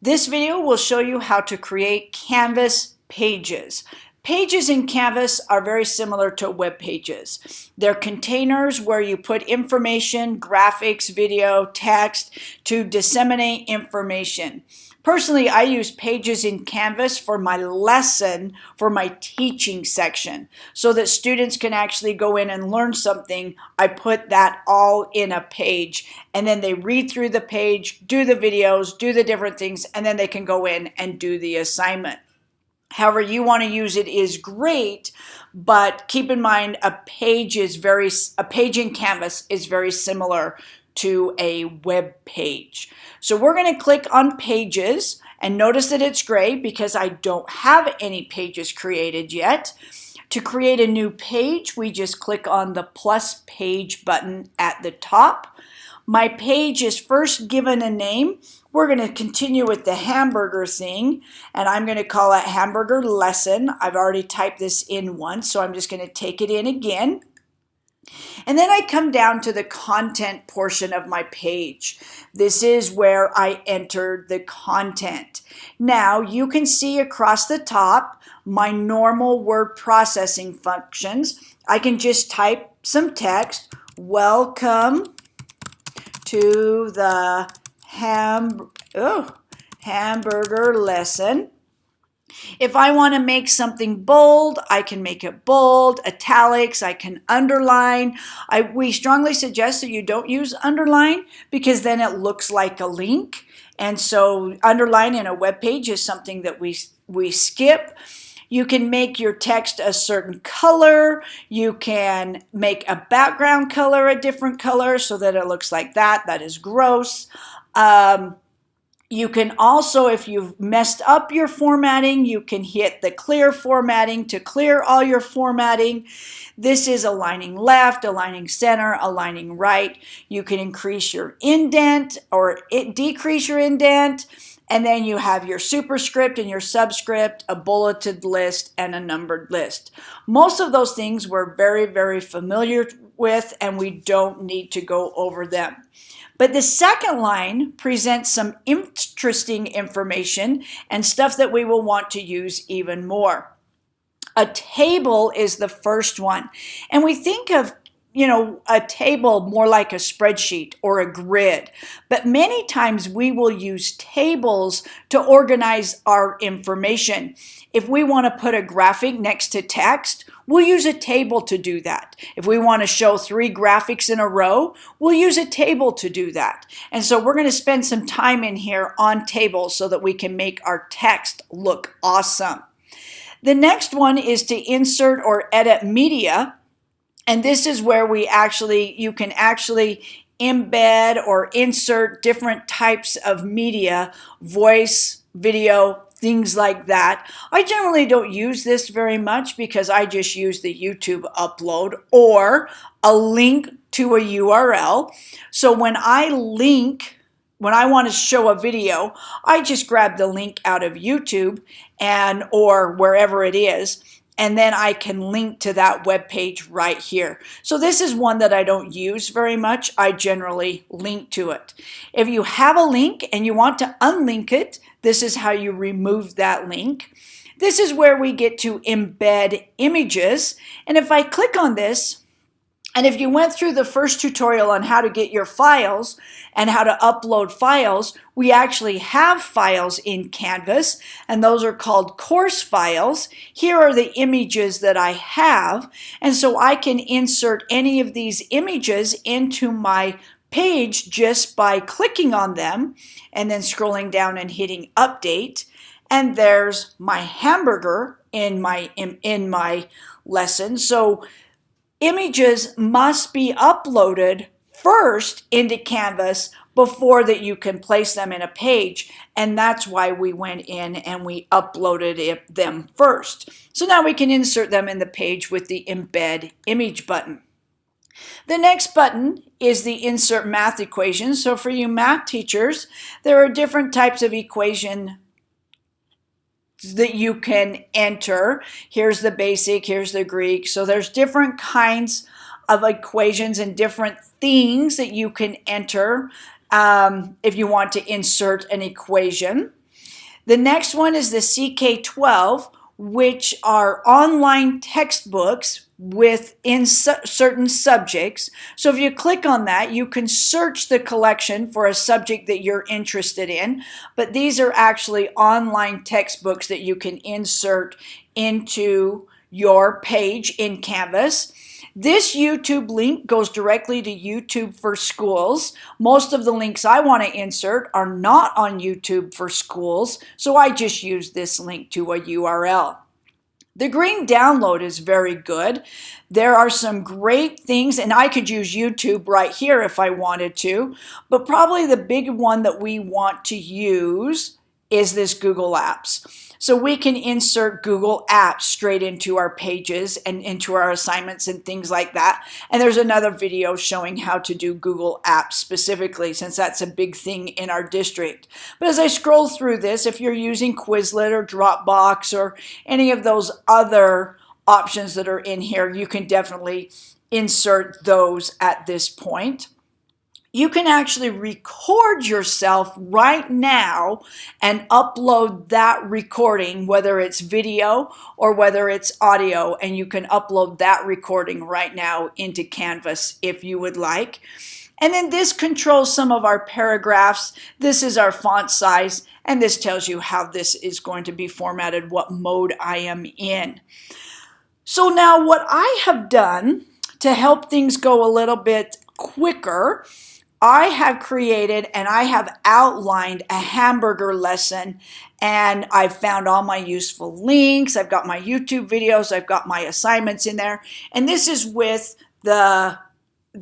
This video will show you how to create Canvas pages. Pages in Canvas are very similar to web pages. They're containers where you put information, graphics, video, text to disseminate information. Personally, I use Pages in Canvas for my lesson, for my teaching section, so that students can actually go in and learn something. I put that all in a page, and then they read through the page, do the videos, do the different things, and then they can go in and do the assignment. However you want to use it is great, but keep in mind a page in Canvas is very similar to a web page. So we're going to click on Pages, and notice that it's gray because I don't have any pages created yet. To create a new page, we just click on the plus page button at the top. My page is first given a name. We're going to continue with the hamburger thing, and I'm going to call it hamburger lesson. I've already typed this in once, so I'm just going to take it in again. And then I come down to the content portion of my page. This is where I entered the content. Now you can see across the top my normal word processing functions. I can just type some text. Welcome to the hamburger lesson. If I want to make something bold, I can make it bold, italics, I can underline. We strongly suggest that you don't use underline because then it looks like a link. And so underline in a web page is something that we skip. You can make your text a certain color. You can make a background color a different color so that it looks like that. That is gross. You can also, if you've messed up your formatting, you can hit the clear formatting to clear all your formatting. This is aligning left, aligning center, aligning right. You can increase your indent or decrease your indent. And then you have your superscript and your subscript, a bulleted list, and a numbered list. Most of those things we're very, very familiar with, and we don't need to go over them. But the second line presents some interesting information and stuff that we will want to use even more. A table is the first one. And we think of a table more like a spreadsheet or a grid. But many times we will use tables to organize our information. If we want to put a graphic next to text, we'll use a table to do that. If we want to show 3 graphics in a row, we'll use a table to do that. And so we're going to spend some time in here on tables so that we can make our text look awesome. The next one is to insert or edit media. And this is where you can actually embed or insert different types of media, voice, video, things like that. I generally don't use this very much because I just use the YouTube upload or a link to a URL. So when I want to show a video, I just grab the link out of YouTube or wherever it is, and then I can link to that web page right here. So this is one that I don't use very much. I generally link to it. If you have a link and you want to unlink it, this is how you remove that link. This is where we get to embed images. And if I click on this, and if you went through the first tutorial on how to get your files and how to upload files, we actually have files in Canvas, and those are called course files. Here are the images that I have, and so I can insert any of these images into my page just by clicking on them and then scrolling down and hitting update. And there's my hamburger in my lesson. So images must be uploaded first into Canvas before that you can place them in a page, and that's why we went in and we uploaded them first. So now we can insert them in the page with the Embed Image button. The next button is the Insert Math Equation. So for you math teachers, there are different types of equation that you can enter. Here's the basic, here's the Greek. So there's different kinds of equations and different things that you can enter if you want to insert an equation. The next one is the CK12, which are online textbooks within certain subjects. So if you click on that, you can search the collection for a subject that you're interested in, but these are actually online textbooks that you can insert into your page in Canvas. This YouTube link goes directly to YouTube for Schools. Most of the links I want to insert are not on YouTube for Schools, so I just use this link to a URL. The green download is very good. There are some great things, and I could use YouTube right here if I wanted to, but probably the big one that we want to use is this Google Apps. So we can insert Google Apps straight into our pages and into our assignments and things like that. And there's another video showing how to do Google Apps specifically, since that's a big thing in our district. But as I scroll through this, if you're using Quizlet or Dropbox or any of those other options that are in here, you can definitely insert those at this point. You can actually record yourself right now and upload that recording, whether it's video or whether it's audio, and you can upload that recording right now into Canvas if you would like. And then this controls some of our paragraphs. This is our font size, and this tells you how this is going to be formatted, what mode I am in. So now what I have done to help things go a little bit quicker, I have created and I have outlined a hamburger lesson, and I've found all my useful links. I've got my YouTube videos. I've got my assignments in there. And this is with the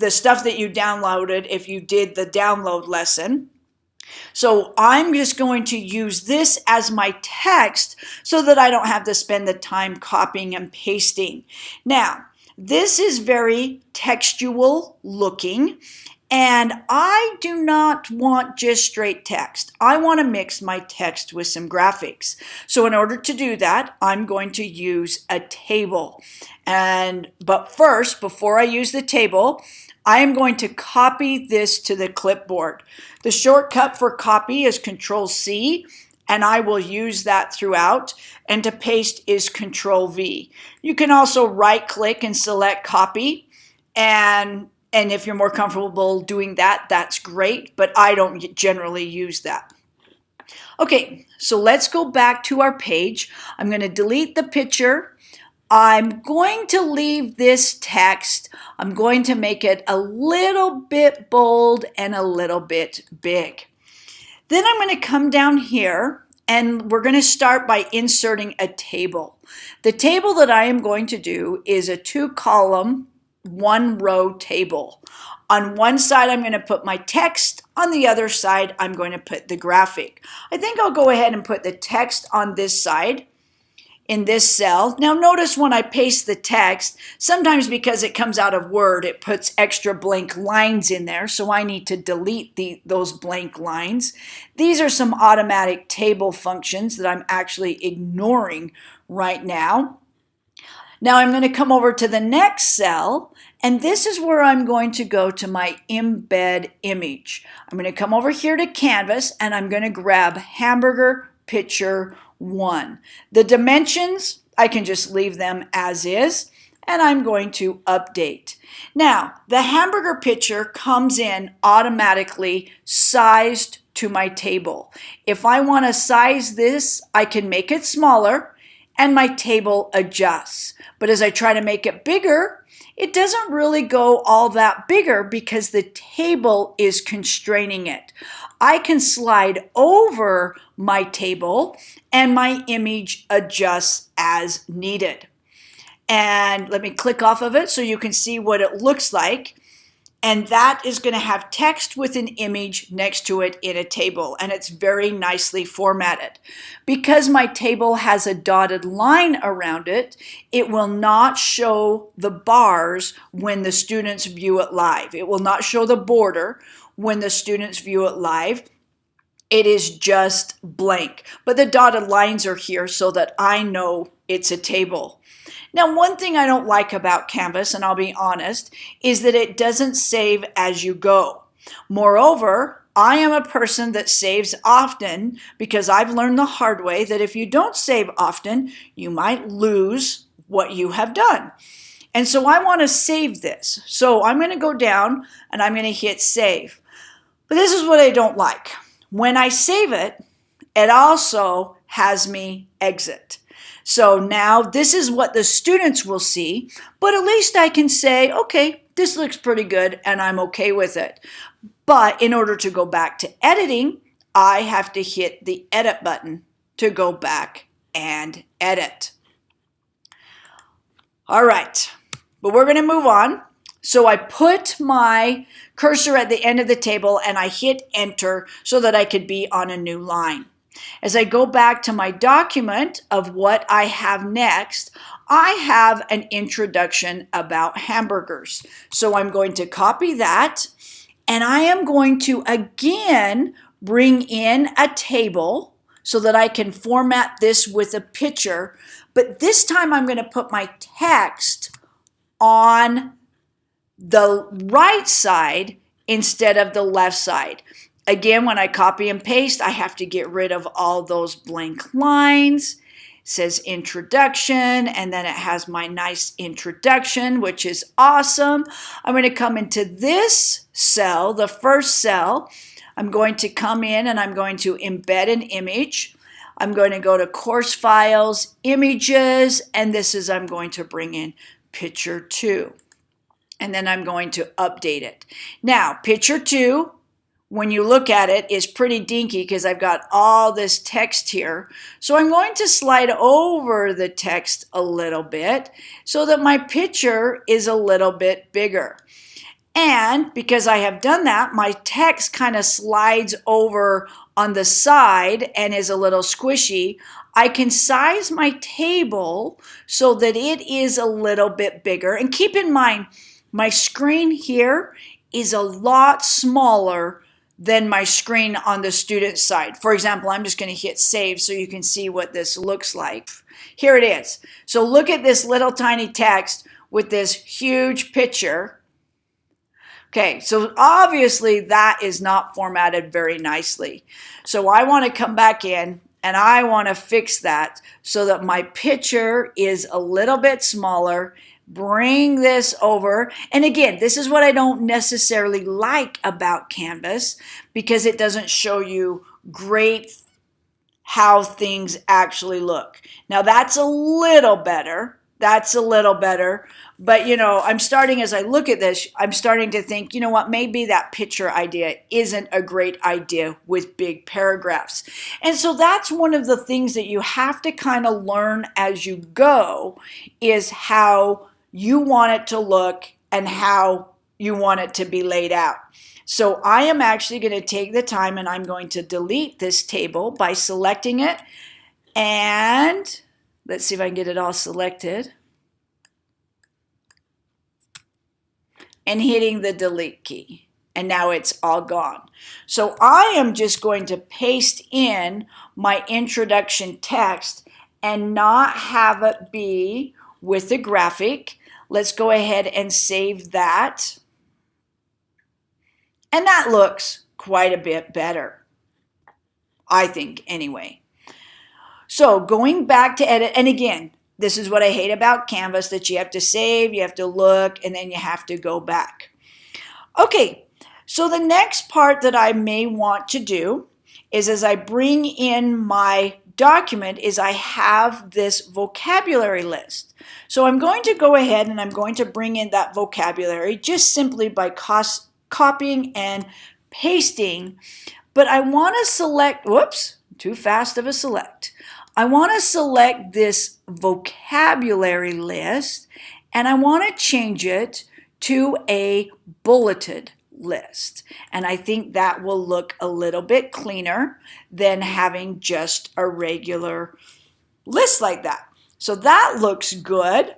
stuff that you downloaded if you did the download lesson. So I'm just going to use this as my text so that I don't have to spend the time copying and pasting. Now, this is very textual looking. And I do not want just straight text. I want to mix my text with some graphics. So in order to do that, I'm going to use a table. But first, before I use the table, I am going to copy this to the clipboard. The shortcut for copy is Control-C, and I will use that throughout. And to paste is Control-V. You can also right-click and select copy, and if you're more comfortable doing that, that's great, but I don't generally use that. Okay, so let's go back to our page. I'm going to delete the picture. I'm going to leave this text. I'm going to make it a little bit bold and a little bit big. Then I'm going to come down here, and we're going to start by inserting a table. The table that I am going to do is a 2-column, 1-row table. On one side, I'm going to put my text. On the other side, I'm going to put the graphic. I think I'll go ahead and put the text on this side in this cell. Now notice when I paste the text, sometimes because it comes out of Word, it puts extra blank lines in there, so I need to delete those blank lines. These are some automatic table functions that I'm actually ignoring right now. Now I'm going to come over to the next cell, and this is where I'm going to go to my embed image. I'm going to come over here to Canvas, and I'm going to grab Hamburger Picture 1. The dimensions, I can just leave them as is, and I'm going to update. Now, the hamburger picture comes in automatically sized to my table. If I want to size this, I can make it smaller, and my table adjusts. But as I try to make it bigger, it doesn't really go all that bigger because the table is constraining it. I can slide over my table and my image adjusts as needed. And let me click off of it so you can see what it looks like. And that is going to have text with an image next to it in a table, and it's very nicely formatted. Because my table has a dotted line around it, it will not show the bars when the students view it live. It will not show the border when the students view it live. It is just blank, but the dotted lines are here so that I know it's a table. Now, one thing I don't like about Canvas, and I'll be honest, is that it doesn't save as you go. Moreover, I am a person that saves often because I've learned the hard way that if you don't save often, you might lose what you have done. And so I want to save this. So I'm going to go down and I'm going to hit save. But this is what I don't like. When I save it, it also has me exit. So now this is what the students will see, but at least I can say, okay, this looks pretty good and I'm okay with it. But in order to go back to editing, I have to hit the edit button to go back and edit. All right, but we're going to move on. So I put my cursor at the end of the table and I hit enter so that I could be on a new line. As I go back to my document of what I have next, I have an introduction about hamburgers. So I'm going to copy that and I am going to again bring in a table so that I can format this with a picture. But this time I'm going to put my text on the right side instead of the left side. Again, when I copy and paste, I have to get rid of all those blank lines. It says introduction, and then it has my nice introduction, which is awesome. I'm going to come into this cell, the first cell. I'm going to come in and I'm going to embed an image. I'm going to go to course files, images, and this is I'm going to bring in picture 2. And then I'm going to update it. Now, picture 2, when you look at it, is pretty dinky because I've got all this text here. So I'm going to slide over the text a little bit so that my picture is a little bit bigger. And because I have done that, my text kind of slides over on the side and is a little squishy. I can size my table so that it is a little bit bigger. And keep in mind, my screen here is a lot smaller than my screen on the student side. For example, I'm just going to hit save so you can see what this looks like. Here it is. So look at this little tiny text with this huge picture. Okay, so obviously that is not formatted very nicely. So I want to come back in and I want to fix that so that my picture is a little bit smaller. Bring this over. And again, this is what I don't necessarily like about Canvas because it doesn't show you great how things actually look. Now that's a little better. That's a little better. But, you know, I'm starting, as I look at this, I'm starting to think, you know what, maybe that picture idea isn't a great idea with big paragraphs. And so that's one of the things that you have to kind of learn as you go is how you want it to look and how you want it to be laid out. So I am actually going to take the time and I'm going to delete this table by selecting it. And let's see if I can get it all selected. And hitting the delete key. And now it's all gone. So I am just going to paste in my introduction text and not have it be with the graphic. Let's go ahead and save that. And that looks quite a bit better, I think, anyway. So going back to edit, and again, this is what I hate about Canvas, that you have to save, you have to look, and then you have to go back. Okay, so the next part that I may want to do is as I bring in my document is I have this vocabulary list. So I'm going to go ahead and I'm going to bring in that vocabulary just simply by copying and pasting. But I want to select, whoops, too fast of a select. I want to select this vocabulary list and I want to change it to a bulleted list. And I think that will look a little bit cleaner than having just a regular list like that. So that looks good.